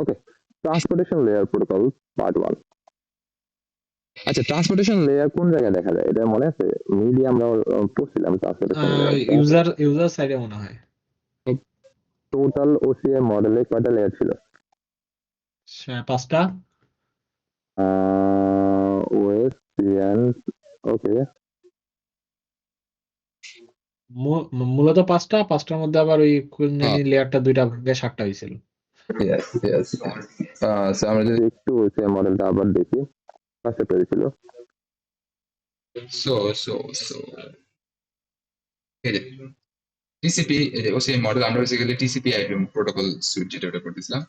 ওকে, transportation layer protocol part 1। আচ্ছা, transportation layer কোন জায়গায় দেখা যায় এটা মনে আছে? মিডিয়া আমরা পড়ছিলাম ট্রান্সপোর্টেশন লেয়ার। ইউজার সাইডে মনে হয়। টোটাল ওসিআই মডেলে কয়টা লেয়ার ছিল? 5টা। ওএসপিএন, ওকে। মূলত 5টার মধ্যে আবার ওই লেয়ারটা 2টা ভাগে 7টা হয়েছিল। আমরা যদি একটু ওসিআই মডেলটা আবার দেখি, ফার্স্টে পেয়েছিল। টিসিপি ওসিআই মডেল আমরা basically TCP IP protocol sweet যেটা ওটা করতেছিলাম।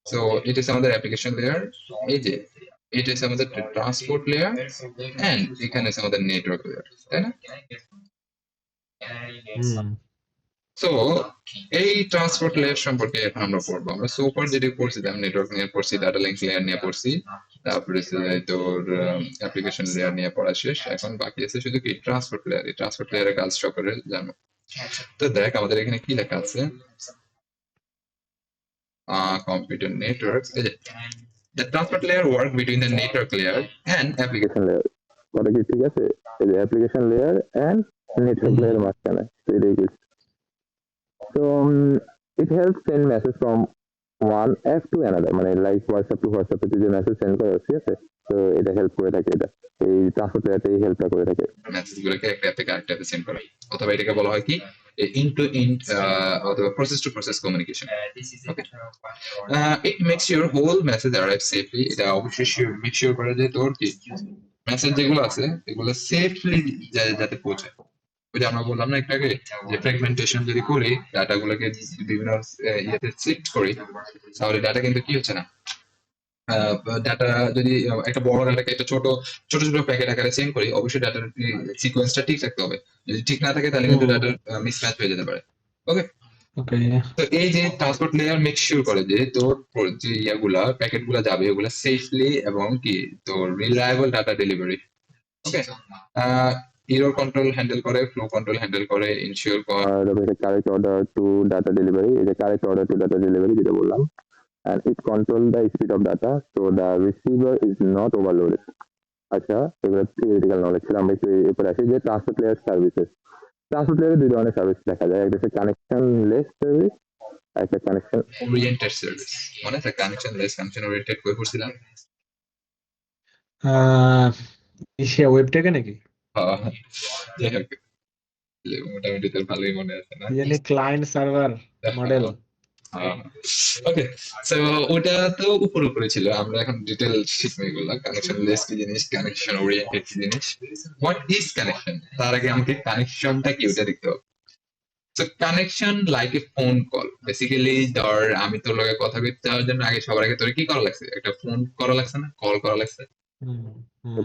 সো এটা হচ্ছে আমাদের অ্যাপ্লিকেশন লেয়ার, এই যে এটা হচ্ছে আমাদের ট্রান্সপোর্ট লেয়ার, এন্ড এখানে আছে আমাদের নেটওয়ার্ক লেয়ার, তাই না? সো এই ট্রান্সপোর্ট লেয়ার সম্পর্কে এখন আমরা পড়বো। আমরা সোফার যেটা পড়ছিলাম, নেটওয়ার্ক নিয়ে পড়ছি, ডাটা লিঙ্ক লেয়ার নিয়ে পড়ছি, তারপরে তোর অ্যাপ্লিকেশন লেয়ার নিয়ে পড়া শেষ। এখন বাকি আছে শুধু কি ট্রান্সপোর্ট লেয়ার। এই ট্রান্সপোর্ট লেয়ারের কাজ সকলে জানো। তো দেখ আমাদের এখানে কি লেখা আছে, computer networks. The transport layer work between the network layer and application layer কথা কি ঠিক আছে? এই যে application layer and network layer মাঝখানে, so it helps send message from one app to another, মানে লাইক হোয়াটসঅ্যাপ টু হোয়াটসঅ্যাপে যে মেসেজ সেন্ড করে, ঠিক আছে? তো এটা হেল্প করে থাকে, এটা এই ট্রান্সপোর্ট লেয়ারটা এই হেল্পটা করে থাকে মেসেজগুলোকে একটা অ্যাপ থেকে আরেকটা অ্যাপে সেন্ড করা, অথবা এটাকে বলা হয় কি ইন্ড টু ইন্ড অথবা process to process communication. Okay, it makes your whole message arrive safely. এটা অবশ্যই মেক শিওর করে যে তোর কি মেসেজ যেগুলো আছে এগুলো সেফলি যাতে পৌঁছায়। ওই যে আমরা বললাম না একটু আগে যে ফ্র্যাগমেন্টেশন যদি করি, ডাটাগুলোকে বিভিন্ন ইয়েতে শিফট করি, তাহলে ডাটা কিন্তু কি হচ্ছে না, ডাটা যদি একটা বড় ডাটাকে একটা ছোট ছোট ছোট প্যাকেট আকারে সেন্ড করি, অবশ্যই ডাটার সিকোয়েন্সটা ঠিক রাখতে হবে। যদি ঠিক না থাকে তাহলে কিন্তু ডাটার মিসম্যাচ হয়ে যেতে পারে। ওকে, তো এই যে ট্রান্সপোর্ট লেয়ার মেক শিওর করে যে তোর যে ইয়াগুলা প্যাকেট গুলা যাবে ওগুলা সেফলি এবং কি তোর রিলায়েবল ডাটা ডেলিভারি। ওকে, এরর কন্ট্রোল হ্যান্ডেল করে, ফ্লো কন্ট্রোল হ্যান্ডেল করে, ইনশিওর করে correct order to data delivery. এই যে correct order to data delivery যেটা বললাম, and it control the speed of data so the receiver is not overloaded. আচ্ছা, এগুলো theoretical knowledge ছিল। আমরা একটু এরপরে আসি যে ট্রান্সপোর্ট লেয়ার সার্ভিসেস। ট্রান্সপোর্ট লেয়ারে দুই ধরনের সার্ভিস দেখা যায়, একটা হচ্ছে কানেকশন লেস সার্ভিস, একটা কানেকশন ওরিয়েন্টেড সার্ভিস। মানে একটা কানেকশন লেস কানেকশন ওরিয়েন্টেড কই পড়ছিলাম ওয়েবটেকে নাকি? যাই হোক, মোটামুটি তোর ভালোই মনে আছে না? জানি ক্লায়েন্ট সার্ভার মডেল। ওকে, সো ওটা তো উপর উপরে ছিল, আমরা এখন ডিটেল শিখবো এগুলা। কানেকশন লেস কি জিনিস, কানেকশন ওরিয়েন্টেড কি জিনিস, হোয়াট ইজ কানেকশন। তার আগে আমাকে কানেকশনটা কি ওটা দেখতে হবে। So connection like a phone call. Basically ধর আমি তোর লগে কথা বলতে যাওয়ার জন্য আগে সবার আগে তোর কি করা লাগছে, একটা ফোন করা লাগছে না, কল করা লাগছে।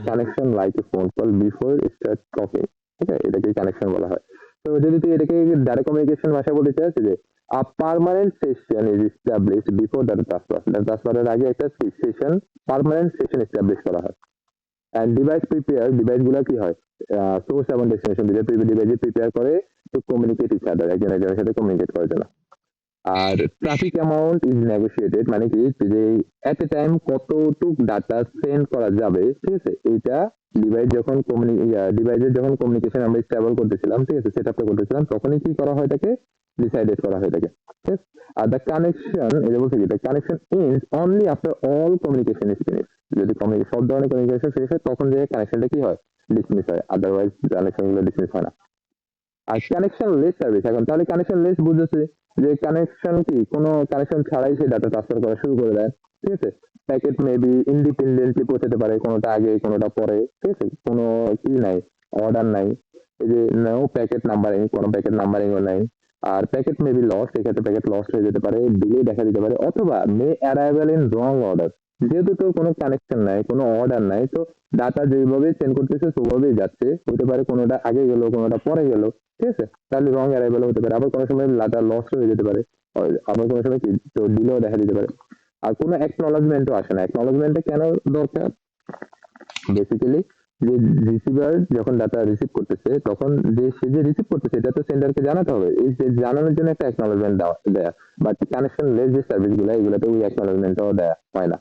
Connection like a phone call before start talking, ঠিক আছে? এটাকে কানেকশন বলা হয়। তো যদি তুই এটাকে ডাইরেক্ট কমিউনিকেশন ভাষা বলতে চাস, যে a permanent session is established before data transfer. Data transfer এর আগে একটা সেশন, পার্মানেন্ট সেশন এস্টাবলিশ করা হয়। and device prepare, ডিভাইস গুলা কি হয়, সোর্স এবং ডেস্টিনেশন ডিভাইসে প্রিপেয়ার করে টু কমিউনিকেট ইচ আদার, একজন একজনের সাথে কমিউনিকেট করার জন্য। আর ট্রাফিক অ্যামাউন্ট ইজ নেগোশিয়েটেড, মানে কি যে এট এ টাইম কতটুক ডাটা সেন্ড করা যাবে, ঠিক আছে? এইটা ডিভাইস যখন ডিভাইসের যখন কমিউনিকেশন আমরা স্টেবল করতেছিলাম, ঠিক আছে, সেট আপটা করতেছিলাম, তখনই কি করা হয় থাকে, ডিসাইডেড করা হয় থাকে, ঠিক আছে? আর দ্য কানেকশন, এটা বলছে কি, the connection is only after all communication is finish. যদি সব ধরনের কমিউনিকেশন শেষ হয় তখন যে কানেকশনটা কি হয়, ডিসমিস হয়, আদারওয়াইজ কানেকশন গুলো ডিসমিস হয় না। আর কানেকশন লেস সার্ভিস, এখন তাহলে কানেকশন লেস বুঝেছে যে কানেকশন কি, কোনো কানেকশন ছাড়াই সে ডাটা ট্রান্সফার করা শুরু করে দেয়, ঠিক আছে? প্যাকেট মেবি ইন্ডিপেন্ডেন্টলি পৌঁছাতে পারে, কোনোটা আগে কোনোটা পরে, ঠিক আছে? কোনো কি নাই, অর্ডার নাই, এই যে নো প্যাকেট নাম্বারিং, কোনো প্যাকেট নাম্বারিংও নাই। আর প্যাকেট মেবি লস, এক্ষেত্রে প্যাকেট লস হয়ে যেতে পারে, ডিলে দেখা দিতে পারে, অথবা মে অ্যারাইভাল ইন রং অর্ডার। যেহেতু তোর কোনো কানেকশন নাই, কোনো অর্ডার নাই, তো ডাটা যেভাবে সেন্ড করতেছে সেভাবেই যাচ্ছে, হতে পারে কোনোটা আগে গেল কোনোটা পরে গেল, ঠিক আছে? তাহলে রং অ্যারাইভাল হতে পারে, আবার কোনো সময় ডাটা লস হয়ে যেতে পারে, আবার কোনো সময় কি তো ডিলেও দেখা দিতে পারে। আর কোনো অ্যাকনোলেজমেন্টও আসে না। অ্যাকনোলেজমেন্টটা কেন দরকার? বেসিক্যালি যে রিসিভার যখন ডাটা রিসিভ করতেছে তখন সে যে রিসিভ করতেছে এটা তো সেন্ডারকে জানাতে হবে, এই যে জানানোর জন্য একটা অ্যাকনলেজমেন্ট দেয়া, বাট কানেকশন লেস যে সার্ভিস গুলো এগুলোতে ওই অ্যাকনলেজমেন্টটাও দেয়া হয় না।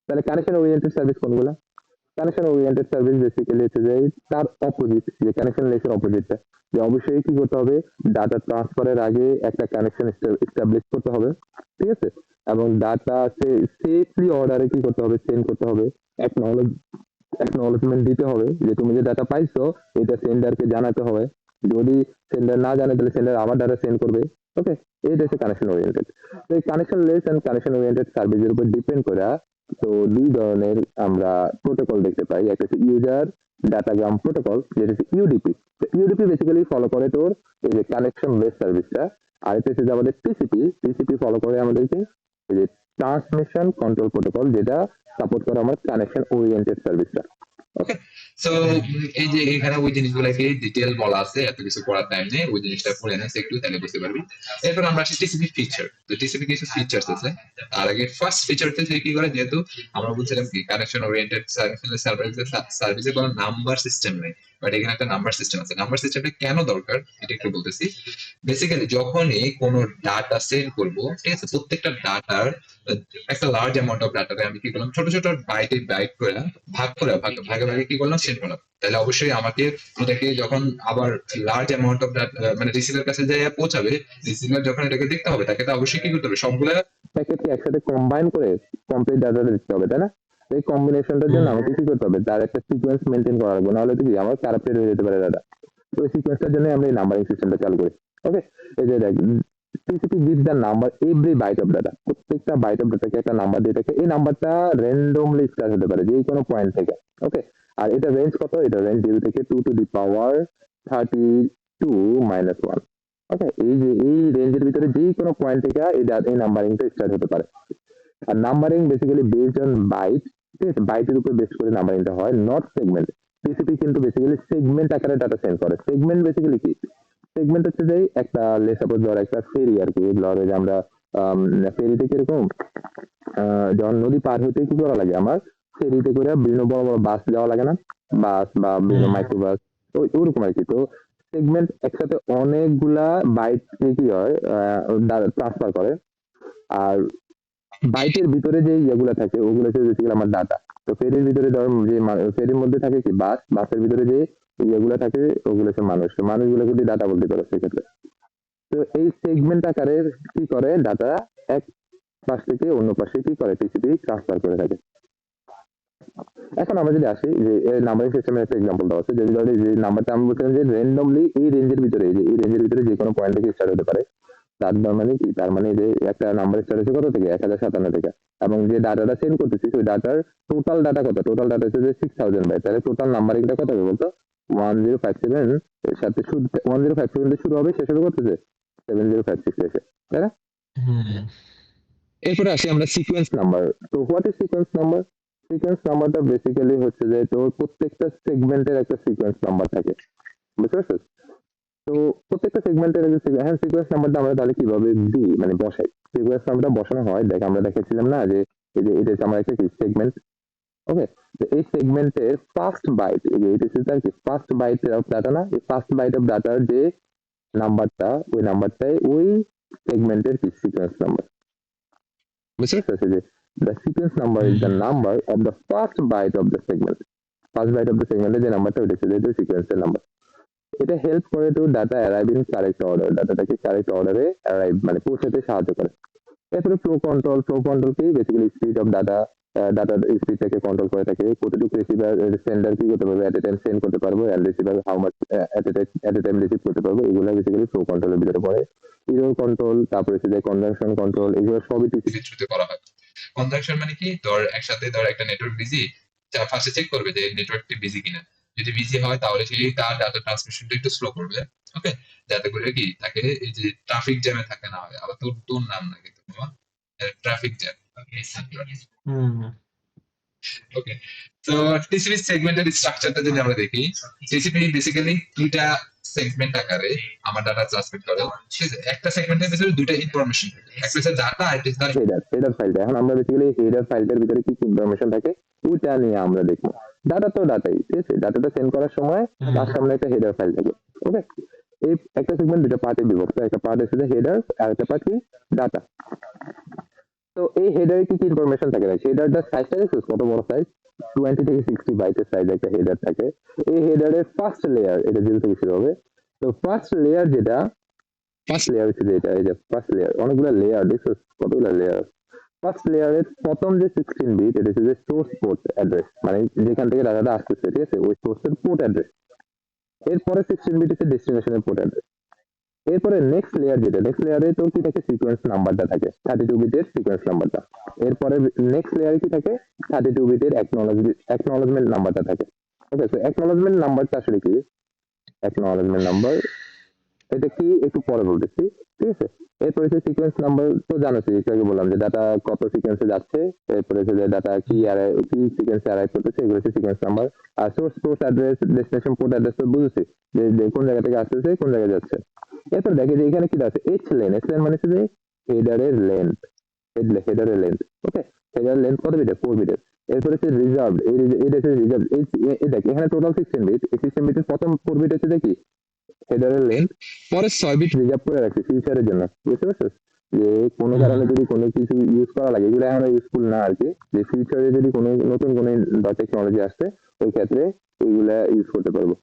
তাহলে কানেকশন ওরিয়েন্টেড সার্ভিস কোনগুলো? কানেকশন ওরিয়েন্টেড সার্ভিস বেসিক্যালি হচ্ছে যে তার অপোজিট, যে কানেকশন লেসের অপোজিটটা, যে অবশ্যই কি করতে হবে, ডাটা ট্রান্সফারের আগে একটা কানেকশন এস্টাবলিশ করতে হবে, ঠিক আছে, এবং ডাটা সেফলি অর্ডারে কি করতে হবে, সেন্ড করতে হবে, অ্যাকনলেজমেন্ট দিতে হবে যে তুমি যে ডাটা পাইছো এটা সেন্ডারকে জানাতে হবে, যদি সেন্ডার না জানে তাহলে সেন্ডার আবার ডাটা সেন্ড করবে। ওকে, এইটা হচ্ছে কানেকশন ওরিয়েন্টেড। তো এই connection less and connection oriented সার্ভিসের উপর ডিপেন্ড করে তো দুই ধরনের আমরা প্রোটোকল দেখতে পাই, একটা হচ্ছে ইউজার ডাটাগ্রাম প্রোটোকল যেটা হচ্ছে ইউডিপি। ইউডিপি বেসিক্যালি ফলো করে তোর এই যে কানেকশন লেস সার্ভিসটা, আর এটা হচ্ছে যে আমাদের টিসিপি ফলো করে আমাদেরকে এই যে ট্রান্সমিশন কন্ট্রোল প্রোটোকল, যেটা সাপোর্ট করে আমার কানেকশন ওরিয়েন্টেড সার্ভিসটা। ওকে, সো এই যে এখানে ওই জিনিসগুলোকে ডিটেল বলা আছে, এত কিছু পড়ার টাইম নেই, ওই জিনিসটা পড়ে নেই একটু, তাহলে বুঝতে পারবি। এরপর আমরা আসি টিসিপি ফিচার। তো টিসিপি কিছু ফিচার্স আছে, তার আগে ফার্স্ট ফিচার হচ্ছে কি করে, যেহেতু আমরা বলছিলাম কি কানেকশন ওরিয়েন্টেড সার্ভিসে কোনো নাম্বার সিস্টেম নেই, বাট এখানে একটা নাম্বার সিস্টেম আছে। নাম্বার সিস্টেমটা কেন দরকার এটা একটু বলতেছি। বেসিক্যালি যখনই কোনো ডাটা সেন্ড করব, ঠিক আছে, প্রত্যেকটা ডাটার একটা লার্জ অ্যামাউন্ট অফ ডাটাকে আমি কি করলাম, ছোট ছোট বাইট করে ভাগ করে ভাগে ভাগে কি করলাম, সেন্ড করলাম। তাহলে অবশ্যই আমাকে এটাকে যখন আবার লার্জ অ্যামাউন্ট অফ ডাটা মানে রিসিভার কাছে যাই পৌঁছাবে, রিসিভার যখন এটাকে দেখতে হবে, তাকে তো অবশ্যই কি করতে হবে, সবগুলা প্যাকেটকে একসাথে কম্বাইন করে কমপ্লিট ডাটাটা দিতে হবে, তাই না? এই কম্বিনেশনটার জন্য আমাকে কি করতে হবে, তার একটা সিকোয়েন্স মেনটেন করা লাগবে, নাহলে তো কি আমার কারাপ্টেড হয়ে যেতে পারে ডাটা। তো ওই সিকোয়েন্সটার জন্য আমরা এই নাম্বারিং সিস্টেমটা চালু করি। ওকে, এই যে দেখ, TCP gives the number every byte of data, প্রত্যেকটা বাইট অফ ডাটাকে একটা নাম্বার দিয়ে থাকে, এই নাম্বারটা র্যান্ডমলি স্টার্ট হতে পারে যে কোনো পয়েন্ট থেকে। ওকে, আর এটা রেঞ্জ কত, এটা রেঞ্জ 0 থেকে 2 টু দি পাওয়ার 32 - 1। ওকে, এই যে এই রেঞ্জের ভিতরে যে কোনো পয়েন্ট থেকে এই নাম্বারিংটা স্টার্ট হতে পারে। আর numbering basically based on byte, ঠিক আছে, বাইটের উপর বেস করে নাম্বারিংটা হয়, নট সেগমেন্ট। টিসিপি কিন্তু বেসিক্যালি সেগমেন্ট আকারে ডাটা সেন্ড করে। সেগমেন্ট বেসিক্যালি কি, সেগমেন্ট হচ্ছে যে একটা সাপোজ ধর একটা ফেরি আর কি, ধর যে আমরা ফেরিতে কিরকম যখন নদী পার হইতে কি করা লাগে, আমার ফেরিতে করে বিভিন্ন বড় বড় বাস যাওয়া লাগে না, বাস বা বিভিন্ন মাইক্রো বাস, ওরকম আর কি। তো সেগমেন্ট একসাথে অনেকগুলা বাইট কি হয় ট্রান্সফার করে, আর বাইটের ভিতরে যে ইয়েগুলো থাকে ওগুলো হচ্ছে বেসিক্যালি আমার ডাটা। তো ফেরির ভিতরে ধর যে ফেরির মধ্যে থাকে কি বাসের ভিতরে যে ইয়েগুলো থাকে ওগুলো হচ্ছে মানুষগুলোকে দিয়ে ডাটা বলতে পারো সেক্ষেত্রে। তো এই সেগমেন্ট আকারের কি করে ডাটা এক পাশ থেকে অন্য পাশে কি করে টিসিপি ট্রান্সফার করে থাকে। এখন আমরা যদি আসি যে নাম্বারিং সিস্টেমের একটা এক্সাম্পল দেওয়া আছে, যদি ধর যে নাম্বারটা আমি বলছিলাম যে র্যান্ডমলি এই রেঞ্জের ভিতরে, এই রেঞ্জের ভিতরে যে কোনো পয়েন্ট থেকে স্টার্ট হতে পারে, তার মানে কি, তার মানে যে একটা নাম্বার স্টার্ট হচ্ছে কত থেকে, 1057 থেকে, এবং যে ডাটাটা সেন্ড করতেছি ওই ডাটার টোটাল ডাটা কত, টোটাল ডাটা হচ্ছে যে 6000 বাইট, তাহলে টোটাল নাম্বারিংটা কত হবে বলতো, 1057 এর সাথে 1057 দিয়ে শুরু হবে, শেষ হবে করতেছে 7056 এসে, তাই না? এরপরে আসি আমরা সিকোয়েন্স নাম্বার। তো what is sequence number? Sequence নাম্বারটা বেসিক্যালি হচ্ছে যে তোর প্রত্যেকটা সেগমেন্টের একটা সিকোয়েন্স নাম্বার থাকে, বুঝতে পারছিস? তো প্রত্যেকটা সেগমেন্টের হ্যাঁ সিকোয়েন্স নাম্বারটা আমরা তাহলে কিভাবে দিই, মানে বসাই, সিকোয়েন্স নাম্বারটা বসানো হয়, দেখ আমরা দেখেছিলাম না যে এই যে এটা হচ্ছে আমার একটা কি সেগমেন্ট। ওকে, তো এই সেগমেন্টের ফার্স্ট বাইট, এই যে এটা হচ্ছে আর কি ফার্স্ট বাইট অফ ডাটা না, এই ফার্স্ট বাইট অফ ডাটার যে নাম্বারটা, ওই নাম্বারটাই ওই সেগমেন্টের কি সিকোয়েন্স নাম্বার, বুঝতে পারছিস? যে the sequence number is the number of the first byte of the segment, first bite of the সেগমেন্টে যে নাম্বারটা ওইটা হচ্ছে যে সিকোয়েন্সের নাম্বার। এটা হেল্প করে to data arrive in correct order, ডাটাটাকে কারেক্ট অর্ডারে অ্যারাইভ মানে পৌঁছাতে সাহায্য করে। এরপরে ফ্লো কন্ট্রোল কি বেসিক্যালি স্পিড অফ ডাটার স্পিডটাকে কন্ট্রোল করে থাকে, কতটুকু রিসিভার সেন্ডার কি করতে পারবে, এট এ টাইম সেন্ড করতে পারবো, and receiver how much at a time receive করতে পারবো, এগুলো বেসিক্যালি ফ্লো কন্ট্রোলের ভিতরে পড়ে। ইরর কন্ট্রোল, তারপরে হচ্ছে যে কনজাংশন কন্ট্রোল, এগুলো সবই টিসিপির থ্রুতে করা হয়। কনজাংশন মানে কি, ধর একসাথে ধর একটা নেটওয়ার্ক বিজি, ফার্স্টে চেক করবে যে নেটওয়ার্কটি বিজি কিনা, যদি বিজি হয় তাহলে সেই তার ডাটা ট্রান্সমিশনটা একটু স্লো করবে। ওকে, যাতে করে কি তাকে এই যে ট্রাফিক জ্যামে থাকে না হয়, আবার তোর নাম না কিন্তু ট্রাফিক জ্যাম। ওকে, তো টিসিপি সেগমেন্টের স্ট্রাকচারটা যদি আমরা দেখি, টিসিপি বেসিক্যালি দুইটা সেগমেন্ট আকারে আমার ডাটা ট্রান্সমিট করে, ঠিক আছে? একটা সেগমেন্টের ভিতরে দুইটা ইনফরমেশন, একটা হচ্ছে ডাটা আর একটা হচ্ছে হেডার ফাইলটা এখন আমরা বেসিক্যালি হেডার ফাইলটার ভিতরে কি ইনফরমেশন থাকে ওইটা নিয়ে আমরা দেখবো। ডাটা তো ডাটাই, ঠিক আছে? ডাটাটা সেন্ড করার সময় তার সামনে একটা হেডার ফাইল থাকে। ওকে, এই একটা সেগমেন্ট দুটো পার্টে বিভক্ত, একটা পার্ট হচ্ছে হেডার আর একটা পার্ট কি ডাটা। তো এই হেডারে কি কি ইনফরমেশন থাকে? হেডারটার সাইজটা দেখছিস কত বড় সাইজ, 20 থেকে 60 বাইটের সাইজ একটা হেডার থাকে। এই হেডারের ফার্স্ট লেয়ার এটা জিরো থেকে শুরু হবে। তো ফার্স্ট লেয়ার যেটা, ফার্স্ট লেয়ার হচ্ছে যেটা, এই যে ফার্স্ট লেয়ার, অনেকগুলো লেয়ার দেখছিস, কতগুলো লেয়ার। ফার্স্ট লেয়ারের প্রথম যে 16 বিট এটা হচ্ছে যে সোর্স পোর্ট অ্যাড্রেস, মানে যেখান থেকে ডাটাটা আসতেছে, ঠিক আছে, ওই সোর্সের পোর্ট অ্যাড্রেস। এরপরে 16 বিট হচ্ছে ডেস্টিনেশনের পোর্ট অ্যাড্রেস। এরপরে নেক্সট লেয়ার যেটা, নেক্সট লেয়ারে তো কি থাকে, সিকোয়েন্স নাম্বারটা থাকে 32 বিটের সিকোয়েন্স নাম্বারটা। এরপরে নেক্সট লেয়ারে কি থাকে, 32 বিটের অ্যাকনলেজমেন্ট নাম্বারটা থাকে। ওকে, তো অ্যাকনলেজমেন্ট নাম্বারটা আসলে কি, অ্যাকনলেজমেন্ট নাম্বার এটা কি একটু পরে বলতেছি, ঠিক আছে? এরপরে হচ্ছে সিকোয়েন্স নাম্বার, তো জানোস একটু আগে বললাম যে ডাটা কত সিকোয়েন্সে যাচ্ছে, এরপরে হচ্ছে যে ডাটা কি কি সিকোয়েন্সে অ্যারাইভ করতেছে, এগুলো হচ্ছে সিকোয়েন্স নাম্বার। আর source port address, destination port address তো বুঝেছি যে কোন জায়গা থেকে আসতেছে কোন জায়গায় যাচ্ছে। এরপর দেখে যে এখানে কি আছে, এইচ লেন। এইচ লেন মানে হচ্ছে যে হেডারের লেন্থ, হেডারের লেন্থ। ওকে, হেডারের লেন্থ কত বিটের, 4 বিটের। এরপর হচ্ছে রিজার্ভ, এটা হচ্ছে রিজার্ভ, এই দেখ এখানে টোটাল 16 বিট, এই 16 বিটের প্রথম 4 বিট হচ্ছে কি হেডারের লেন্থ, পরে 6 বিট রিজার্ভ করে রাখছি ফিউচারের জন্য, বুঝতে পারছিস? যে কোনো কারণে যদি কোনো কিছু ইউজ করা লাগে, এগুলো এখন ইউজফুল না আর কি, যে ফিউচারে যদি কোনো নতুন কোনো টেকনোলজি আসছে ওই ক্ষেত্রে এইগুলা ইউজ করতে পারবো।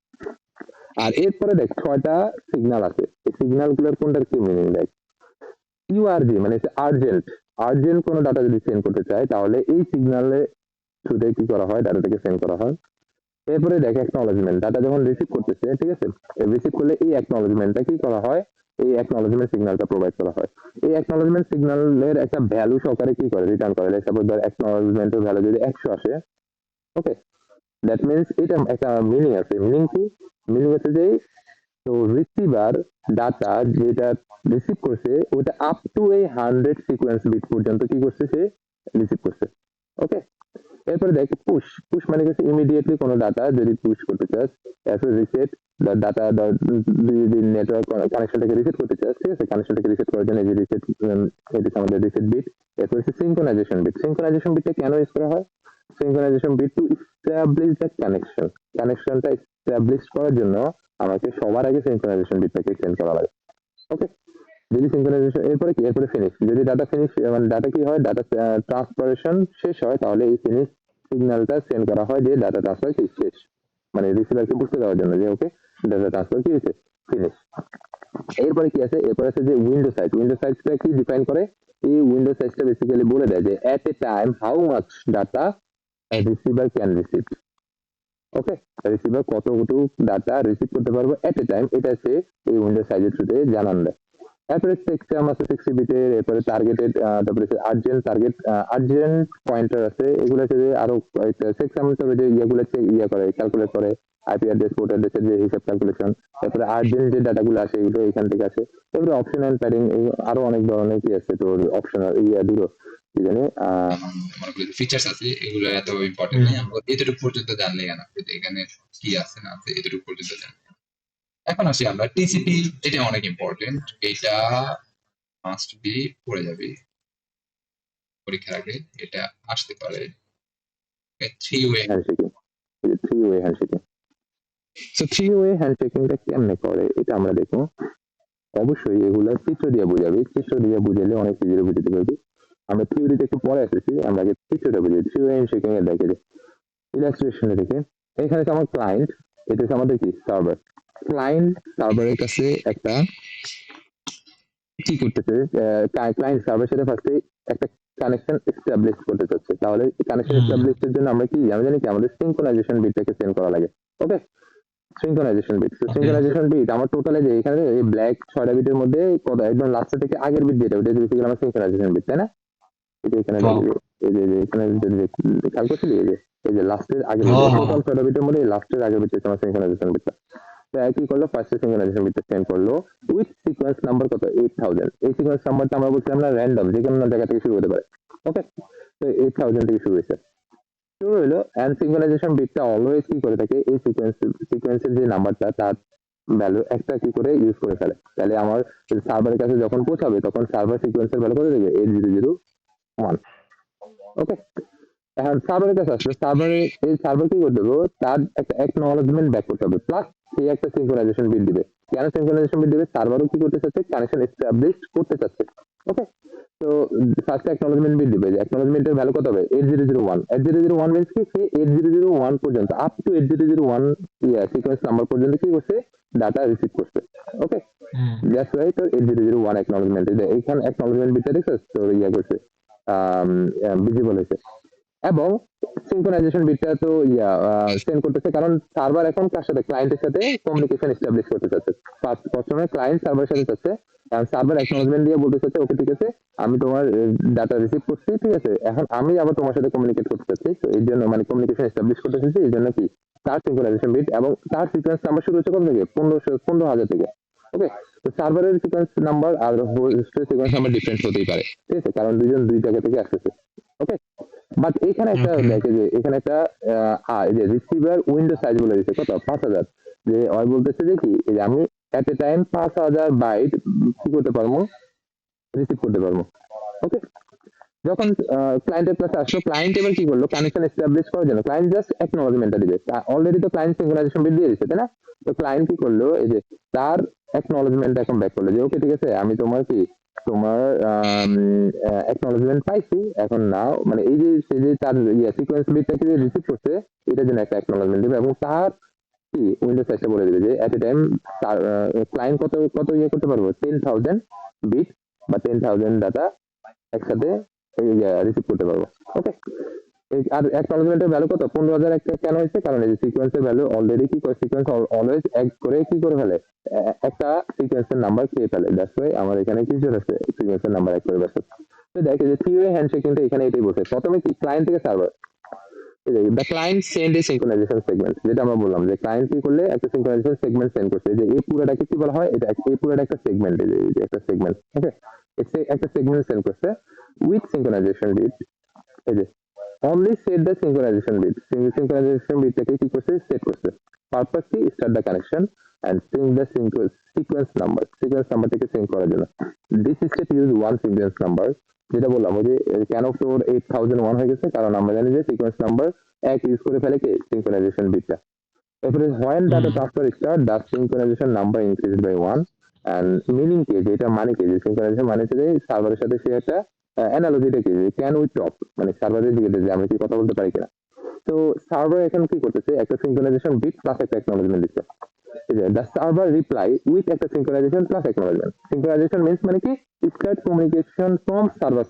আর এরপরে দেখ 6টা সিগন্যাল আছে, এই সিগন্যাল গুলোর কোনটার কি মিনিং দেখ। ইউআরজি মানে আর্জেন্ট, আর্জেন্ট কোনো ডাটা যদি সেন্ড করতে চায় তাহলে এই সিগন্যালে থ্রুতে কি করা হয়, ডাটাটাকে সেন্ড করা হয়। এরপরে দেখ অ্যাকনলেজমেন্ট, ডাটা যখন রিসিভ করতেছে, ঠিক আছে, রিসিভ করলে এই অ্যাকনলেজমেন্টটা কি করা হয়, এই অ্যাকনলেজমেন্ট সিগন্যালটা প্রোভাইড করা হয়। এই অ্যাকনলেজমেন্ট সিগন্যালের একটা ভ্যালু সহকারে কি করে রিটার্ন করে, সাপোজ ধর অ্যাকনলেজমেন্টের ভ্যালু যদি 100 আসে, ওকে, দ্যাট মিনস এটা একটা মিনিং আছে। মিনিং কি, মিনিং হচ্ছে যে তো রিসিভার ডাটা যেটা রিসিভ করছে ওটা আপ টু এই 100 সিকোয়েন্স বিট পর্যন্ত কি করছে, সে রিসিভ করছে। ওকে, এরপরে দেখ পুশ, পুশ মানে হচ্ছে ইমিডিয়েটলি কোনো ডাটা যদি পুশ করতে চাস, এরপর রিসেট ডাটা নেটওয়ার্ক কানেকশনটাকে রিসেট করতে চাস, ঠিক আছে, কানেকশনটাকে রিসেট করার জন্য যে রিসেট, এটা আমাদের রিসেট বিট। এরপর হচ্ছে সিঙ্ক্রোনাইজেশন বিট, সিঙ্ক্রোনাইজেশন বিটটা কেন ইউজ করা হয়, synchronization bit to establish the connection, কানেকশনটা এস্টাবলিশ করার জন্য আমাকে সবার আগে সিঙ্ক্রোনাইজেশন বিটটাকে সেন্ড করা লাগে। ওকে, যদি সিঙ্ক্রোনাইজেশন, এরপরে কি, এরপরে ফিনিশ, যদি ডাটা ফিনিশ মানে ডাটা কি হয়, ডাটা ট্রান্সফারেশন শেষ হয়, তাহলে এই ফিনিশ সিগন্যালটা সেন্ড করা হয় যে ডাটা ট্রান্সফার কি শেষ, মানে রিসিভারকে বুঝতে দেওয়ার জন্য যে ওকে ডাটা ট্রান্সফার কি হয়েছে, ফিনিশ। এরপরে কি আছে, এরপরে আছে যে উইন্ডো সাইজ, উইন্ডো সাইজটা কি ডিফাইন করে, এই উইন্ডো সাইজটা বেসিক্যালি বলে দেয় যে at a time how much data receiver can receive. Okay, receiver কতটুকু ডাটা রিসিভ করতে পারবো এট এ টাইম, এটা সে এই উইন্ডো সাইজের থ্রুতে জানান দেয়। তারপরে সেকশন আছে 60 বিটের, এরপরে টার্গেটেড, তারপরে আর্জেন্ট টার্গেট, আর্জেন্ট পয়েন্টার আছে, এগুলো হচ্ছে যে আরো সেকশন তবে যে ইয়েগুলো ইয়ে করে ক্যালকুলেট করে, আইপি অ্যাড্রেস পোর্ট অ্যাড্রেসের যে হিসাব ক্যালকুলেশন। তারপরে আর্জেন্ট যে ডাটাগুলো আসে এগুলো এখান থেকে আসে। তারপরে অপশন এন্ড প্যাডিং, আরো অনেক ধরনের কি আছে তোর অপশনাল ইয়া দুটো কি জানি অনেকগুলো ফিচার্স আছে, এগুলো এত ইম্পর্টেন্ট নয়, আমরা এতটুকু পর্যন্ত জানলে না, এখানে কি আছে না আছে এতটুকু পর্যন্ত জানলে। এখন আসি আমরা টিসিপি, এটা অনেক ইম্পর্টেন্ট, এটা মাস্ট বি পড়ে যাবে পরীক্ষার আগে, এটা আসতে পারে। Three way handshaking, three way handshaking. তো থ্রি ওয়ে হ্যান্ডশেকিংটা কেমনে করে এটা আমরা দেখবো। অবশ্যই এগুলা চিত্র দিয়ে বুঝাবি, চিত্র দিয়ে বুঝালে অনেক ইজিলি বুঝতে পারবি। আমরা থিওরিতে একটু পরে আসতেছি, আমরা আগে চিত্রটা বুঝি। থ্রি ওয়ে হ্যান্ডশেকিং এর দেখে ইলাস্ট্রেশনে দেখে, এখানে হচ্ছে আমার ক্লায়েন্ট, এটা হচ্ছে আমাদের কি সার্ভার। ক্লায়েন্ট সার্ভারের কাছে একটা কি করতেছে, ক্লায়েন্ট সার্ভারের সাথে ফার্স্টে একটা কানেকশন এস্টাবলিশ করতে চাচ্ছে। তাহলে কানেকশন এস্টাবলিশের জন্য আমরা কি আমি জানি কি আমাদের সিঙ্ক্রোনাইজেশন বিটটাকে সেন্ড করা লাগে। ওকে, সিঙ্ক্রোনাইজেশন বিট, সিঙ্ক্রোনাইজেশন বিট আমার টোটালে যে এখানে এই ব্ল্যাক 6টা বিটের মধ্যে কত একদম লাস্ট থেকে আগের বিট যেটা ওটা বেসিক্যালি আমার সিঙ্ক্রোনাইজেশন বিট, তাই না? এটা এখানে এই যে এখানে খেয়াল করছিলি এই যে লাস্টের আগের টোটাল 6টা বিটের মধ্যে লাস্টের আগের বিট আমার সিঙ্ক্রোনাইজেশন বিটটা। তো কি করলো, ফার্স্টে সিঙ্ক্রোনাইজেশন বিটটা সেন্ড করলো উইথ সিকোয়েন্স নাম্বার কত 8000। এই সিকোয়েন্স নাম্বারটা আমরা বলছিলাম না র্যান্ডম, যে কোনো জায়গা থেকে শুরু হতে পারে। ওকে, তো 8000 থেকে শুরু হয়েছে, শুরু হলো। অ্যান্ড সিঙ্ক্রোনাইজেশন বিটটা অলওয়েজ কি করে থাকে, এই সিকোয়েন্সের যে নাম্বারটা তার ভ্যালু একটা কি করে ইউজ করে ফেলে, তাহলে আমার সার্ভারের কাছে যখন পৌঁছাবে তখন সার্ভার সিকোয়েন্সের ভ্যালু কত দেবে 8001। ওকে, এখন সার্ভারের কাছে আসলে এই সার্ভার কি করতে হবে, তার একটা অ্যাকনলেজমেন্ট ব্যাক করতে হবে, প্লাস সে একটা সিনক্রোনাইজেশন বিট দিবে। কেন সিনক্রোনাইজেশন বিট দিবে, সার্ভারও কি করতে চাচ্ছে, কানেকশন এস্টাবলিশ করতে চাচ্ছে। ওকে, তো ফার্স্ট অ্যাকনলেজমেন্ট বিট দিবে, যে অ্যাকনলেজমেন্টের ভ্যালু কত হবে 8001। 8001 মিন্স কি, সে 8001 পর্যন্ত আপ টু 8001 সিকোয়েন্স নাম্বার পর্যন্ত কি করছে, ডাটা রিসিভ করছে। ওকে, হুম দ্যাটস ওয়াই তো 8001 অ্যাকনলেজমেন্ট, এইখানে অ্যাকনলেজমেন্ট বিটটা দেখছো তো করছে, ভিজিবল হয়েছে। এবং সিনক্রোনাইজেশন বিটটা তো সেন্ড করতেছে, কারণ সার্ভার এখন কার সাথে, ক্লায়েন্টের সাথে কমিউনিকেশন এস্টাবলিশ করতে চাচ্ছে। প্রথমে ক্লায়েন্ট সার্ভারের সাথে চাচ্ছে, কারণ সার্ভার অ্যাকনলেজমেন্ট দিয়ে বলতে চাচ্ছে ওকে ঠিক আছে, আমি তোমার ডাটা রিসিভ করছি, ঠিক আছে, এখন আমি আবার তোমার সাথে কমিউনিকেট করতে চাচ্ছি, তো এই জন্য মানে কমিউনিকেশন এস্টাবলিশ করতে চাচ্ছি, এই জন্য কি তার সিনক্রোনাইজেশন বিট, এবং তার সিকোয়েন্স নাম্বার শুরু হচ্ছে কত থেকে, 15,000 থেকে। ওকে, তো সার্ভারের সিকোয়েন্স নাম্বার আর হোস্টের সিকোয়েন্স নাম্বার ডিফারেন্ট হতেই পারে, ঠিক আছে, কারণ দুইজন দুই জায়গা থেকে আসতেছে। ওকে, বাট এখানে একটা ওকে দেখে যে এখানে একটা এই যে রিসিভার উইন্ডো সাইজ বলে দিচ্ছে কত, 5,000। যে ওই বলতেছে যে কি, এই যে আমি এট এ টাইম 5,000 বাইট কি করতে পারবো, রিসিভ করতে পারবো। ওকে, যখন ক্লায়েন্টের কাছে আসলো, ক্লায়েন্ট এবার কি করলো, কানেকশন এস্টাবলিশ করার জন্য ক্লায়েন্ট জাস্ট অ্যাকনলেজমেন্টটা দিবে, অলরেডি তো ক্লায়েন্ট সিনক্রোনাইজেশন বিট দিয়ে দিচ্ছে, তাই না? তো ক্লায়েন্ট কি করলো, এই যে তার অ্যাকনলেজমেন্ট এখন ব্যাক করলো, যে ওকে ঠিক আছে, আমি তোমার অ্যাকনলেজমেন্ট পাইছি, এখন নাও মানে এই যে সে যে তার সিকোয়েন্স বিটটাকে যে রিসিভ করছে, এটার জন্য একটা অ্যাকনলেজমেন্ট দিবে, এবং তার কি উইন্ডোজ সাইজটা বলে দিবে, যে এট এ টাইম তার ক্লায়েন্ট কত কত করতে পারবো, 10,000 বিট বা 10,000 ডাটা একসাথে রিসিভ করতে পারবো। ওকে, আর অ্যাকনলেজমেন্টের ভ্যালু কত, 15,000 একটা কেন হয়েছে, কারণ এই যে সিকোয়েন্সের ভ্যালু অলরেডি কি করে, সিকোয়েন্স অলওয়েজ এক করে কি করে ফেলে, একটা সিকোয়েন্সের নাম্বার খেয়ে ফেলে, দ্যাটস ওয়াই আমার এখানে কি চলে আসছে, সিকোয়েন্সের নাম্বার এক করে বসে। তো দেখে যে থ্রি ওয়ে হ্যান্ডশেকিংটা এখানে এটাই বসে, প্রথমে কি ক্লায়েন্ট থেকে server, the client send A synchronisation segment, যেটা আমরা বললাম যে ক্লায়েন্ট কি করলে একটা সিনক্রোনাইজেশন সেগমেন্ট সেন্ড করছে, যে এই পুরোটাকে কি বলা হয়, এটা এই পুরোটা একটা সেগমেন্ট, এই যে একটা সেগমেন্ট। ওকে, একটা সেগমেন্ট সেন্ড করছে উইথ সিনক্রোনাইজেশন বিট, এই যে only set the synchronization bit, synchronization bitটাকে কি করছে, সেট করছে, পারপাস কি, start the connection and sync the sequence নাম্বারটাকে সিঙ্ক করার জন্য। This step use one sequence number, যেটা বললাম ওই যে কেন তোর 8001 হয়ে গেছে, কারণ আমরা জানি যে সিকোয়েন্স নাম্বার এক ইউজ করে ফেলে কে, সিনক্রোনাইজেশন বিটটা। তারপরে when data hmm transfer start, the synchronization number increased by 1, and meaning কি, যে এটা মানে কি, যে synchronization মানে হচ্ছে যে সার্ভারের সাথে সে একটা অ্যানালজিটা কি, যে ক্যান উই টক, মানে সার্ভারের দিকে যে আমরা কি কথা বলতে পারি কিনা। তো সার্ভার এখন কি করতেছে, একটা সিনক্রোনাইজেশন বিট প্লাস একটা অ্যাকনলেজমেন্ট দিচ্ছে, the server reply with একটা synchronization plus acknowledgement. Synchronization means মানে কি, start communication from server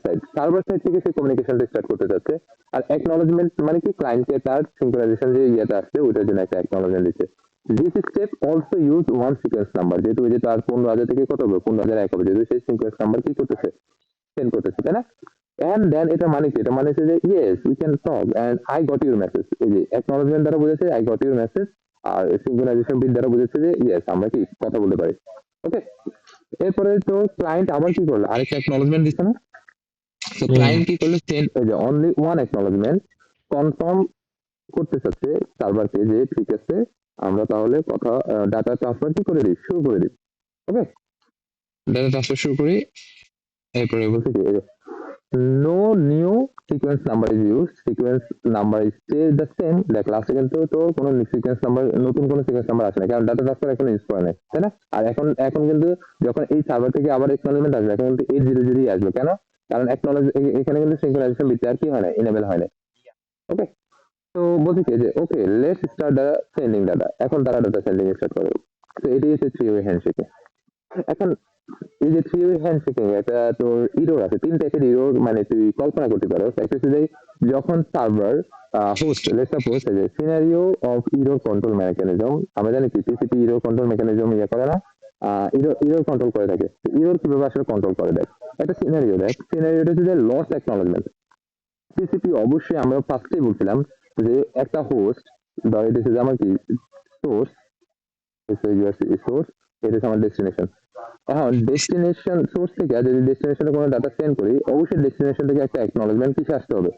side থেকে সে কমিউনিকেশনটা স্টার্ট করতে চাচ্ছে, আর acknowledgement মানে কি, ক্লায়েন্টকে তার সিনক্রোনাইজেশন যে ইয়েটা আসছে ওইটার জন্য একটা acknowledgement দিচ্ছে। This step also use one sequence number, যেহেতু ওই যে তার 15,000 থেকে কত হবে, 15,001 হবে, যেহেতু সেই সিকোয়েন্স নাম্বার কি করতেছে, সেন্ড করতেছে, তাই না? and then এটা মানে কি, এটা মানে হচ্ছে যে yes we can talk and I got your message, এই যে acknowledgement দ্বারা বোঝাচ্ছে I got your message, আর সিনক্রোনাইজেশন বিট দ্বারা বোঝাচ্ছে যে yes আমরা কি কথা বলতে পারি। ওকে, এরপরে তো ক্লায়েন্ট আবার কি করলো, আরেকটা অ্যাকনলেজমেন্ট দিচ্ছে না, তো হুম ক্লায়েন্ট কি করলো, সেন্ড এই যে অনলি ওয়ান অ্যাকনলেজমেন্ট, কনফার্ম করতে চাচ্ছে সার্ভারকে যে ঠিক আছে আমরা তাহলে কথা ডাটা ট্রান্সফার কি করে দিই, শুরু করে দিই। ওকে, ডাটা ট্রান্সফার শুরু করি, এরপরে বলছে কি, no new sequence number is used, sequence number is still the same, দেখ লাস্টে কিন্তু তো কোনো সিকোয়েন্স নাম্বার, নতুন কোনো সিকোয়েন্স নাম্বার আসে না, কারণ ডাটা ট্রান্সফার এখন ইউজ করে নাই, তাই না? আর এখন কিন্তু যখন এই সার্ভার থেকে আবার অ্যাকনলেজমেন্ট আসবে, এখন কিন্তু 800 আসবে, কেন, কারণ অ্যাকনলেজ এখানে কিন্তু সিনক্রোনাইজেশন বিট আর কি হয় না, এনেবল হয় না। ওকে, তো বলছি কি যে okay let's start the sending data, এখন তারা ডাটা সেন্ডিং স্টার্ট করবে। তো এটাই হচ্ছে থ্রি ওয়ে হ্যান্ডশেকিং। এখন এই যে থ্রি ওয়ে হ্যান্ডশেকিং, এটা তোর ইরোর আছে, তিন টাইপের ইরোর, মানে তুই কল্পনা করতে পারো, একটা হচ্ছে যে যখন সার্ভার হোস্ট, লেটস সাপোজ যে scenario of error control mechanism, আমরা জানি কি টিসিপি ইরোর কন্ট্রোল মেকানিজম ইয়ে করে না, ইরোর কন্ট্রোল করে থাকে, ইরোর কিভাবে আসলে কন্ট্রোল করে, দেখ একটা সিনারিও, দেখ সিনারিওটা হচ্ছে যে লস অ্যাকনলেজমেন্ট। টিসিপি অবশ্যই আমরা ফার্স্টেই বলছিলাম যে একটা হোস্ট, ধর এটা হচ্ছে যে আমার কি সোর্স, সোর্স, এটা হচ্ছে আমার ডেস্টিনেশন। এখন ডেস্টিনেশন সোর্স থেকে যদি ডেস্টিনেশনে কোনো ডাটা সেন্ড করি, অবশ্যই ডেস্টিনেশন থেকে একটা অ্যাকনলেজমেন্ট কিসে আসতে হবে,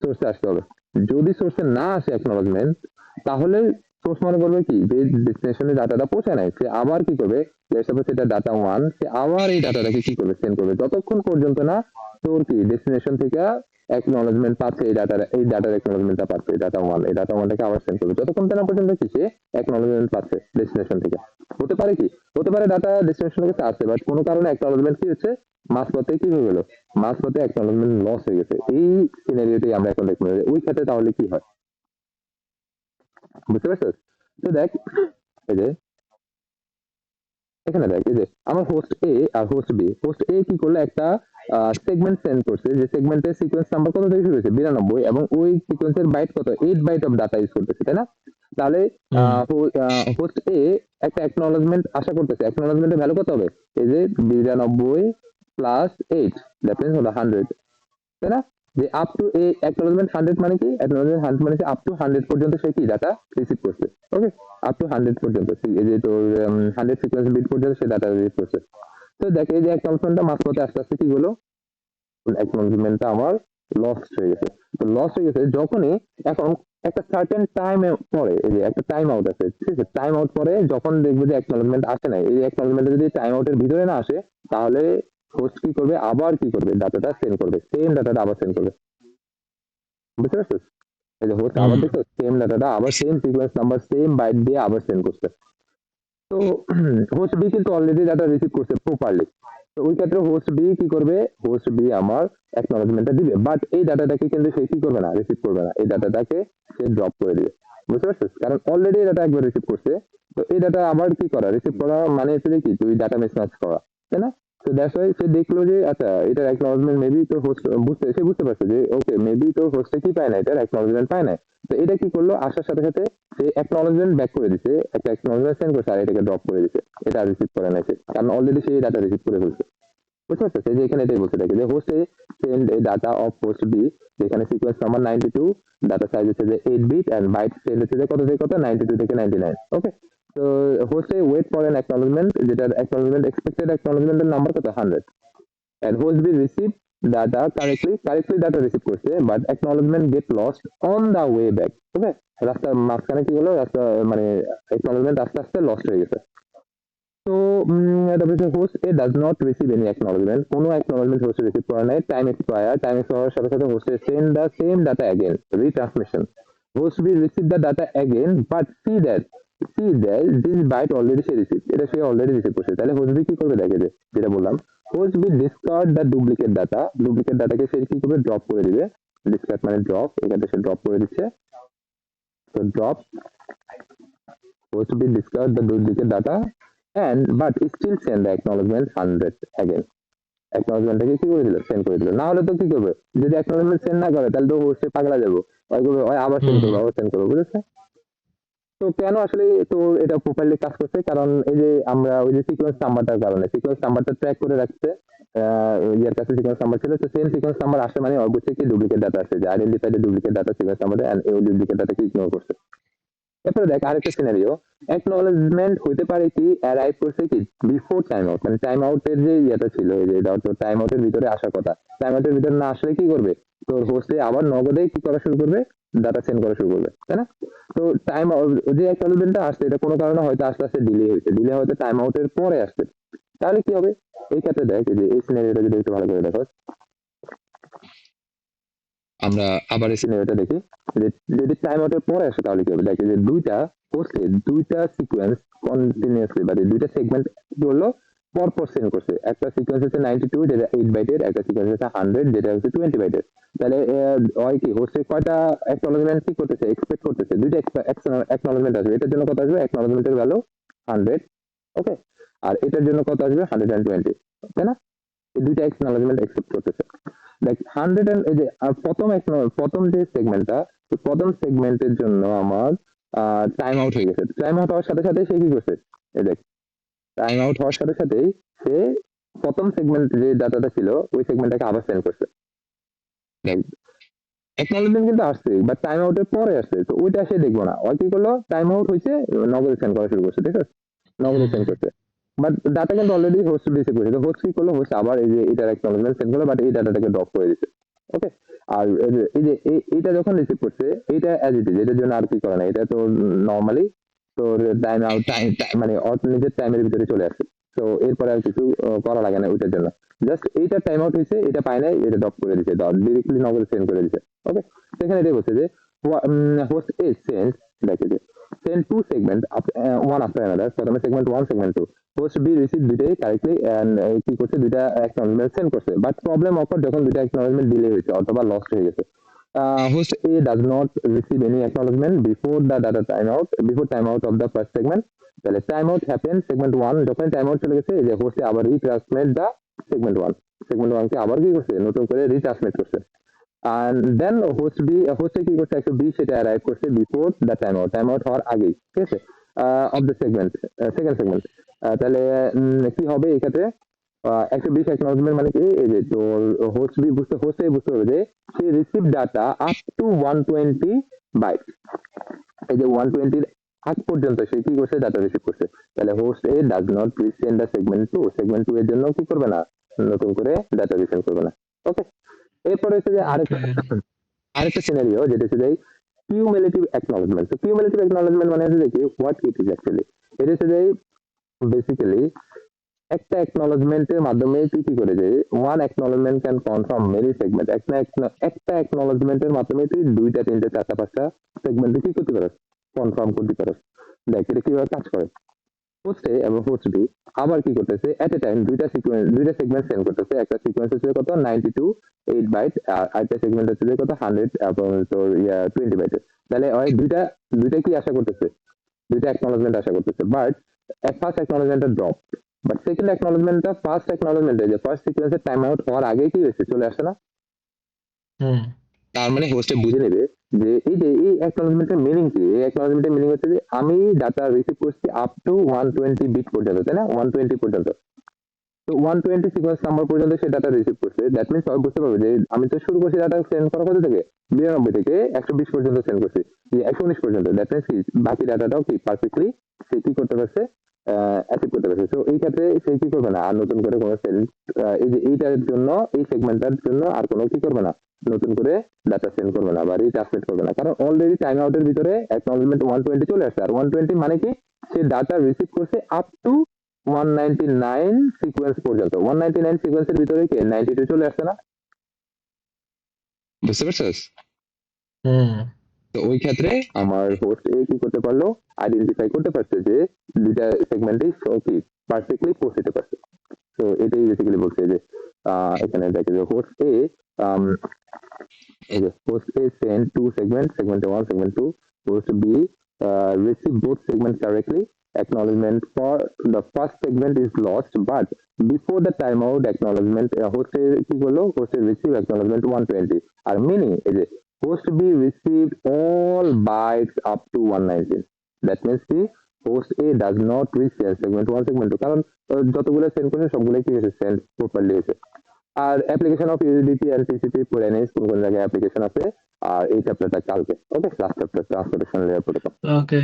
সোর্সে আসতে হবে। যদি সোর্সে না আসে অ্যাকনলেজমেন্ট, তাহলে সোর্স মনে করবে কি যে ডেস্টিনেশনে ডাটাটা পৌঁছে নাই, সে আবার কি করবে, সেটা ডাটা 1, সে আবার এই ডাটাটাকে কি করবে, সেন্ড করবে, যতক্ষণ পর্যন্ত না তোর কি ডেস্টিনেশন থেকে অ্যাকনলেজমেন্ট পাচ্ছে, এই ডাটার অ্যাকনলেজমেন্টটা পাচ্ছে, এই ডাটা 1, এই ডাটা 1টাকে আবার সেন্ড করবে, যতক্ষণ না পর্যন্ত কি সে অ্যাকনলেজমেন্ট পাচ্ছে ডেস্টিনেশন থেকে। হতে পারে কি, হতে পারে ডাটা ডেস্টিনেশন থেকে আসছে, বাট কোনো কারণে অ্যাকনলেজমেন্ট কি হচ্ছে, মাঝপথে কি হয়ে গেল, মাঝপথে অ্যাকনলেজমেন্ট লস হয়ে গেছে। এই সিনারিওটাই আমরা এখন দেখবো, ওই ক্ষেত্রে তাহলে কি হয়, বুঝতে পারছিস? তো দেখ, এই যে এখানে দেখ, এই যে আমার হোস্ট এ আর হোস্ট বি, হোস্ট এ কি করলো, একটা সেগমেন্ট সেন্ড করছে, যে সেগমেন্টের সিকোয়েন্স নাম্বার কত থেকে শুরু হয়েছে, 92, এবং ওই সিকোয়েন্সের বাইট কত, 8 বাইট অফ ডাটা ইউজ করতেছে, তাই না? তাহলে হোস্ট এ একটা অ্যাকনলেজমেন্ট আশা করতেছে, অ্যাকনলেজমেন্টের ভ্যালু কত হবে, এই যে 92 প্লাস 8, দ্যাট মিনস হলো 100, তাই না? যে আপ টু এ অ্যাকনলেজমেন্ট 100 মানে কি, অ্যাকনলেজমেন্ট 100 মানে আপ টু 100 পর্যন্ত সে কি ডাটা রিসিভ করছে। ওকে, আপ টু 100 পর্যন্ত, এই যে তোর 100 সিকোয়েন্স বিট পর্যন্ত সে ডাটা রিসিভ করছে। তো দেখ, এই যে অ্যাকনলেজমেন্টটা মাঝপথে আস্তে আস্তে কি হলো, অ্যাকনলেজমেন্টটা আমার লস হয়ে গেছে। তো লস হয়ে গেছে যখনই, এখন একটা সার্টেন টাইম পরে, এই যে একটা টাইম আউট আছে, ঠিক আছে, টাইম আউট পরে যখন দেখবো যে অ্যাকনলেজমেন্ট আসে না, এই অ্যাকনলেজমেন্ট যদি টাইম আউটের ভিতরে না আসে, তাহলে হোস্ট কি করবে, আবার কি করবে, ডাটাটা সেন্ড করবে, সেম ডাটাটা আবার সেন্ড করবে, বুঝতে পারছিস? এই যে হোস্ট আবার দেখছো, সেম ডাটাটা আবার same sequence number, same byte দিয়ে আবার সেন্ড করছে। তো হোস্ট বি কিন্তু অলরেডি ডাটা রিসিভ করছে প্রপারলি, তো ওই ক্ষেত্রে হোস্ট বি কি করবে, হোস্ট বি আমার অ্যাকনলেজমেন্টটা দিবে, বাট এই ডাটাটাকে কিন্তু সে কি করবে না, রিসিভ করবে না, এই ডাটাটাকে সে ড্রপ করে দিবে, বুঝতে পারছিস? কারণ অলরেডি ডাটা একবার রিসিভ করছে, তো এই ডাটা আবার কি করা, রিসিভ করা মানে হচ্ছে যে কি, তুই ডাটা মিসম্যাচ করা, তাই না? তো দ্যাটস ওয়াই সে দেখলো যে আচ্ছা এটার অ্যাকনলেজমেন্ট মেবি তো হোস্ট বুঝতে পারছে যে ওকে মেবি তো হোস্টে কি পায় না, এটার অ্যাকনলেজমেন্ট পায় না, তো এটা কি করলো, আসার সাথে সাথে সে অ্যাকনলেজমেন্ট ব্যাক করে দিছে, একটা অ্যাকনলেজমেন্ট সেন্ড করছে, আর এটাকে ড্রপ করে দিছে, এটা রিসিভ করে না সে, কারণ অলরেডি সে ডাটা রিসিভ করে ফেলছে, বুঝতে পারছো? যে এখানে এটাই বলতে থাকে যে হোস্টে send a data of host B, যেখানে সিকোয়েন্স নাম্বার 92, ডাটা সাইজ হচ্ছে যে 8 বিট, এন্ড বাইট সেন্ড হচ্ছে যে কত থেকে কত, 92 থেকে 99। ওকে, তো হোস্টে ওয়েট ফর এন অ্যাকনলেজমেন্ট, যেটার অ্যাকনলেজমেন্ট এক্সপেক্টেড অ্যাকনলেজমেন্টের নাম্বার কত, 100, and host will receive data correctly data receive করছে, but acknowledgement get lost on the way back. ওকে, রাস্তার মাঝখানে কি হলো, রাস্তা মানে acknowledgement আস্তে আস্তে লস্ট হয়ে গেছে। তো তারপরে host A does not receive any acknowledgement, কোনো অ্যাকনলেজমেন্ট হোস্ট রিসিভ করা নাই, টাইম এক্সপায়ার সাথে সাথে হোস্টে send the same data again, retransmission, host will receive the data again, but see that this byte already সে রিসিভ, এটা সে already receive করছে, তাহলে হোস্ট বি কি করবে, দেখে যে যেটা বললাম, host B discard the duplicate ডাটাকে সে কি করবে, ড্রপ করে দিবে, ডিসকার্ড মানে ড্রপ, এখানে সে ড্রপ করে দিচ্ছে, তো drop, host B discard the duplicate data and but still send the acknowledgement 100 again, acknowledgementটাকে কি করে দিল, সেন্ড করে দিল, না হলে তো কি করবে, যদি acknowledgement সেন্ড না করে তাহলে তো হোস্টে পাগলা যাবো, ওই করবে ওই আবার সেন্ড করবে, আবার সেন্ড করবে, বুঝেছে? তো কেন আসলে তো এটা প্রপারলি কাজ করছে, কারণ এই যে আমরা ওই যে সিকোয়েন্স নাম্বারটার কারণে, সিকোয়েন্স নাম্বারটা ট্র্যাক করে রাখছে, ইয়ার কাছে সিকোয়েন্স নাম্বার ছিল, তো সেম সিকোয়েন্স নাম্বার আসে মানে অবশ্যই কি ডুপ্লিকেট ডাটা আসে, যে identified duplicate data sequence number, and এই ডুপ্লিকেট ডাটাকে ইগনোর করছে। এরপরে দেখ আরেকটা সিনারিও, অ্যাকনলেজমেন্ট হইতে পারে কি অ্যারাইভ করছে কি বিফোর টাইম আউট, মানে টাইম আউটের যে ইয়েটা ছিল, এই যে টাইম আউটের ভিতরে আসার কথা, টাইম আউটের ভিতরে না আসলে কি করবে, তোর হোস্টে আবার নগদেই কি করা শুরু করবে, ডাটা সেন্ড করা শুরু করবে, তাই না? তো টাইম যে অ্যাকনলেজমেন্টটা আসছে, এটা কোনো কারণে হয়তো আস্তে আস্তে ডিলে হয়তো টাইম আউটের পরে আসছে, তাহলে কি হবে, এই ক্ষেত্রে দেখ এই যে এই সিনারিওটা যদি একটু ভালো করে দেখো, আমরা আবার এই সিনারিওটা দেখি, যে যদি টাইম আউটের পরে আসে তাহলে কি হবে, দেখে যে দুইটা সিকোয়েন্স কন্টিনিউয়াসলি, বা দুইটা সেগমেন্ট কি হলো, পরপর সেন্ড করছে, একটা সিকোয়েন্স হচ্ছে 92 যেটা 8 বাইটের, একটা সিকোয়েন্স হচ্ছে 100 যেটা হচ্ছে 20 বাইটের, তাহলে হয় কি হোস্টে কয়টা অ্যাকনলেজমেন্ট কি করতেছে, এক্সপেক্ট করতেছে, দুইটা অ্যাকনলেজমেন্ট আসবে, এটার জন্য কত আসবে, অ্যাকনলেজমেন্টের ভ্যালু 100, ওকে, আর এটার জন্য কত আসবে, 120, তাই না? এই দুইটা অ্যাকনলেজমেন্ট এক্সপেক্ট করতেছে, লাইক 100 এই যে প্রথম যে সেগমেন্টটা, প্রথম সেগমেন্টের জন্য আমার টাইম আউট হয়ে গেছে, টাইম আউট হওয়ার সাথে সাথে সে কি করছে, এই দেখ টাইম আউট হওয়ার সাথে সাথেই সে প্রথম সেগমেন্ট যে ডাটাটা ছিল ওই সেগমেন্টটাকে আবার সেন্ড করছে, অ্যাকনলেজমেন্ট কিন্তু আসছে বাট টাইম আউটের পরে আসছে, তো ওইটা সে দেখবো না, ওই কি করলো, টাইম আউট হয়েছে নগদে সেন্ড করা শুরু করছে, ঠিক আছে, নগদে সেন্ড করছে, বাট ডাটা কিন্তু অলরেডি হোস্ট রিসিভ করেছে, তো হোস্ট কি করলো, হোস্ট আবার এই যে এটার অ্যাকনলেজমেন্ট সেন্ড করলো, বাট এই ডাটাটাকে ড্রপ করে দিচ্ছে, ওকে। আর এই যে এইটা যখন রিসিভ করছে এটা অ্যাজ ইট ইজ, এটার জন্য আর কি করে না, এটা তো নর্মালি তোর টাইম আউট টাইম মানে ওর নিজের টাইমের ভিতরে চলে আসে। তো এরপরে আর কিছু করা লাগে না ওইটার জন্য, জাস্ট এইটা টাইম আউট হয়েছে, এটা পায় নাই, এটা ড্রপ করে দিচ্ছে, ডিরেক্টলি নগদ সেন্ড করে দিচ্ছে। ওকে, সেখানে এটাই বলছে যে হোস্ট এ সেন্ড, দেখে যে send two segment one after another, প্রথমে segment one segment two, host B receive দুইটাই কারেক্টলি এন্ড কি করছে, দুইটা অ্যাকনলেজমেন্ট সেন্ড করছে, বাট প্রবলেম অফার যখন দুইটা অ্যাকনলেজমেন্ট ডিলে হয়েছে অথবা লস্ট হয়ে গেছে। Host A does not receive any acknowledgement before the data timeout, before timeout of the first segment. তাহলে time out happen segment one, যখন টাইম আউট চলে গেছে এই যে হোস্টে আবার রিট্রান্সমিট দা সেগমেন্ট ওয়ান, সেগমেন্ট ওয়ান কে আবার কি করছে, নতুন করে রিট্রান্সমিট করছে। and then হোস্টে কি করছে, 120 সেটা অ্যারাইভ করছে বিফোর দ্য টাইম আউট হওয়ার আগেই, ঠিক আছে, of the segment, second segment. তাহলে কি হবে এই ক্ষেত্রে, 120 অ্যাকনলেজমেন্ট মানে কি, এই যে তোর হোস্টে বুঝতে হবে যে সে receive data up to 120 byte, এই যে 120 আগ পর্যন্ত সে কি করছে, ডাটা রিসিভ করছে। তাহলে host A does not resend the segment to এর জন্য কি করবে না, নতুন করে ডাটা রিসেন্ড করবে না। ওকে, এরপরে হচ্ছে যে আরেকটা সিনারিও, যেটা হচ্ছে যে কিউমুলেটিভ অ্যাকনলেজমেন্ট। তো কিউমুলেটিভ অ্যাকনলেজমেন্ট মানে হচ্ছে যে কি, হোয়াট ইট ইজ অ্যাকচুয়ালি, এটা হচ্ছে যে বেসিক্যালি একটা অ্যাকনলেজমেন্টের মাধ্যমে তুই কি করে যে one acknowledgement can confirm many segment, একটা অ্যাকনলেজমেন্টের মাধ্যমে তুই দুইটা তিনটে চারটা পাঁচটা সেগমেন্টে কি করতে পারস, কনফার্ম করতে পারস। দেখ এটা কিভাবে কাজ করে, হোস্ট এ এবং হোস্ট বি আবার কি করতেছে, এট এ টাইম দুইটা সেগমেন্ট সেন্ড করতেছে, একটা সিকোয়েন্স হচ্ছে কত 92 8 বাইট, আর আরেকটা সেগমেন্ট হচ্ছে কত 100 এবং তোর 20 বাইটের। তাহলে ওই দুইটা কি আশা করতেছে, দুইটা অ্যাকনলেজমেন্ট আশা করতেছে, বাট ফার্স্ট অ্যাকনলেজমেন্টটা ড্রপ, বাট সেকেন্ড অ্যাকনলেজমেন্টটা ফার্স্ট অ্যাকনলেজমেন্টে যে ফার্স্ট সিকোয়েন্সের টাইম আউট হওয়ার আগেই কি হয়েছে, চলে আসে না। হুম তার মানে হোস্টে বুঝে নেবে যে এই অ্যাকনলেজমেন্টের মিনিং কি, এই অ্যাকনলেজমেন্টের মিনিং হচ্ছে যে আমি ডাটা রিসিভ করছি আপ টু 120 বিট পর্যন্ত, তাই না, 120 পর্যন্ত। তো 120 সিকোয়েন্স নাম্বার পর্যন্ত সে ডাটা রিসিভ করছে, দ্যাট মিনস সবাই বুঝতে পারবে যে আমি তো শুরু করছি ডাটা সেন্ড করা কত থেকে, 92 থেকে 120 পর্যন্ত সেন্ড করছি, 119 পর্যন্ত, দ্যাট মিনস কি বাকি ডাটাটাও কি পারফেক্টলি সে কি করতে পারছে, অ্যাচিভ করতে পারছে। তো এই ক্ষেত্রে সে কি করবে না, আর নতুন করে কোনো সেন্ড, এই যে এইটার জন্য, এই সেগমেন্টটার জন্য আর কোনো কি করবে না, নতুন করে ডাটা সেন্ড করবে না বা রিট্রান্সমিট করবে না, কারণ অলরেডি টাইম আউটের ভিতরে অ্যাকনলেজমেন্ট 120 চলে আসছে, আর 120 মানে কি সে ডাটা রিসিভ করছে আপ টু 199 সিকোয়েন্স পর্যন্ত, 199 সিকোয়েন্সের ভিতরে কি 92 চলে আসছে না, বুঝতে পারছিস। হুম তো ওই ক্ষেত্রে আমার হোস্ট এ কি করতে পারলো, আইডেন্টিফাই করতে পারছে যে দুইটা সেগমেন্টেই কি পারফেক্টলি পৌঁছতে পারছে। তো এটাই বেসিক্যালি বলছে যে এখানে দেখে যে হোস্ট এ এই যে host A send to segment 1 segment 2, host B receive both segments correctly, acknowledgement for the first segment is lost, but before the timeout acknowledgement host এ কি করলো, host এ receive acknowledgement 120, আর meaning এই যে host B received all bytes up to 119, that means কি host A does not reach segment 1 segment 2, কারণ যতগুলো send করেছে সবগুলো কি হয়েছে, সেন্ড প্রপারলি হয়েছে। আর অ্যাপ্লিকেশন অফ ইউডিপি আর টিসিপি পড়ে নিস কোন কোন জায়গায় অ্যাপ্লিকেশন আছে, আর এই চ্যাপ্টারটা কালকে। Okay, last chapter transportation layer protocol. ওকে